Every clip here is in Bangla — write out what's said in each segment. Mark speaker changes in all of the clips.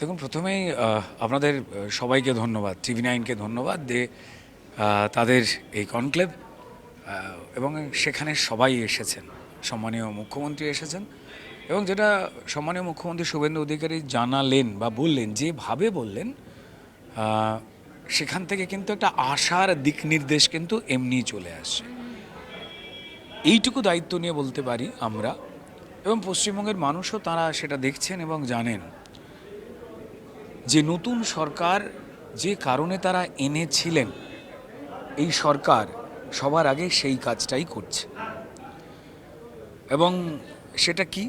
Speaker 1: দেখুন, প্রথমেই আপনাদের সবাইকে ধন্যবাদ, TV9-কে ধন্যবাদ যে তাদের এই কনক্লেভ এবং সেখানে সবাই এসেছেন, সম্মানীয় মুখ্যমন্ত্রী এসেছেন এবং যেটা সম্মানীয় মুখ্যমন্ত্রী শুভেন্দু অধিকারী জানালেন বা বললেন, যেভাবে বললেন, সেখান থেকে কিন্তু একটা আশার দিক নির্দেশ কিন্তু এমনিই চলে আসছে। এইটুকু দায়িত্ব নিয়ে বলতে পারি আমরা, এবং পশ্চিমবঙ্গের মানুষও তারা সেটা দেখছেন এবং জানেন যে নতুন সরকার যে কারণে তারা এনেছিলেন, এই সরকার সবার আগে সেই কাজটাই করছে। এবং সেটা কি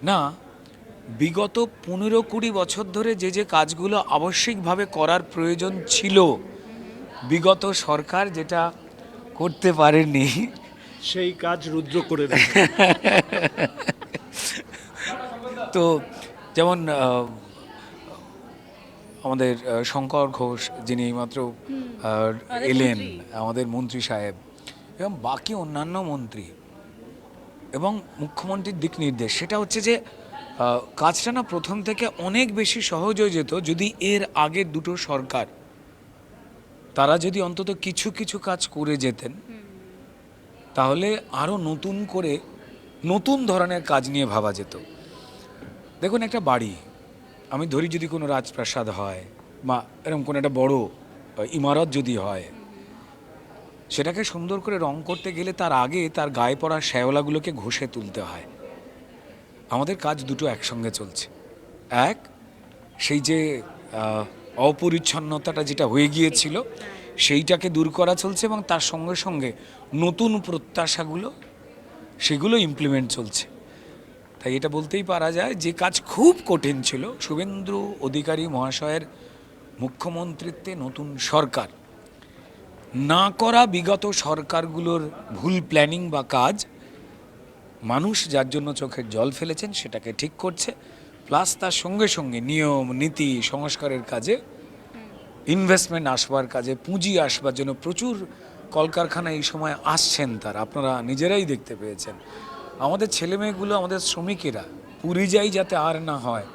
Speaker 1: না, বিগত 15-20 বছর ধরে যে যে কাজগুলো আবশ্যিকভাবে করার প্রয়োজন ছিল, বিগত সরকার যেটা করতে পারেনি,
Speaker 2: সেই কাজ রুদ্র করে দেয়।
Speaker 1: তো যেমন আমাদের শঙ্কর ঘোষ, যিনি এইমাত্র এলেন, আমাদের মন্ত্রী সাহেব এবং বাকি অন্যান্য মন্ত্রী এবং মুখ্যমন্ত্রীর দিক নির্দেশ, সেটা হচ্ছে যে কাজটা না প্রথম থেকে অনেক বেশি সহজ হয়ে যেত যদি এর আগের দুটো সরকার তারা যদি অন্তত কিছু কিছু কাজ করে যেতেন, তাহলে আরও নতুন করে নতুন ধরনের কাজ নিয়ে ভাবা যেত। দেখুন, একটা বাড়ি আমি ধরি, যদি কোনো রাজপ্রাসাদ হয় বা এরকম কোনো একটা বড় ইমারত যদি হয়, সেটাকে সুন্দর করে রং করতে গেলে তার আগে তার গায়ে পড়া শ্যাওলাগুলোকে ঘষে তুলতে হয়। আমাদের কাজ দুটো একসঙ্গে চলছে। এক, সেই যে অপরিচ্ছন্নতাটা যেটা হয়ে গিয়েছিল সেইটাকে দূর করা চলছে, এবং তার সঙ্গে সঙ্গে নতুন প্রত্যাশাগুলো সেগুলো ইমপ্লিমেন্ট চলছে। তাই এটা বলতেই পারা যায় যে কাজ খুব কঠিন ছিল, শুভেন্দু অধিকারী মহাশয়ের মুখ্যমন্ত্রীত্বে নতুন সরকার না করা বিগত সরকারগুলোর ভুল প্ল্যানিং বা কাজ মানুষ যার জন্য চোখের জল ফেলেছেন সেটাকে ঠিক করছে। প্লাস তার সঙ্গে সঙ্গে নিয়ম নীতি সংস্কারের কাজে, ইনভেস্টমেন্ট আসবার কাজে, পুঁজি আসবার জন্য প্রচুর কলকারখানা এই সময় আসছেন, তার আপনারা নিজেরাই দেখতে পেয়েছেন। আমাদের ছেলেমেয়েগুলো, আমাদের শ্রমিকেরা পুরী যাই যাতে আর না হয়,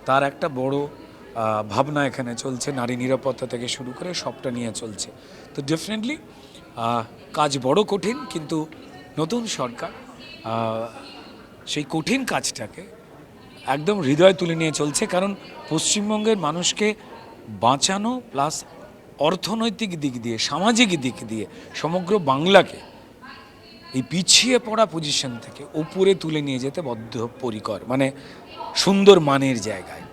Speaker 1: তার একটা বড় ভাবনা এখানে চলছে। নারী নিরাপত্তা থেকে শুরু করে সবটা নিয়ে চলছে। তো ডেফিনেটলি কাজ বড় কঠিন, কিন্তু নতুন সরকার সেই কঠিন কাজটাকে একদম হৃদয় তুলে নিয়ে চলছে। কারণ পশ্চিমবঙ্গের মানুষকে বাঁচানো, প্লাস অর্থনৈতিক দিক দিয়ে, সামাজিক দিক দিয়ে সমগ্র বাংলাকে এই পিছিয়ে পড়া পজিশন থেকে উপরে তুলে নিয়ে যেতে বদ্ধপরিকর, মানে সুন্দর মানের জায়গায়।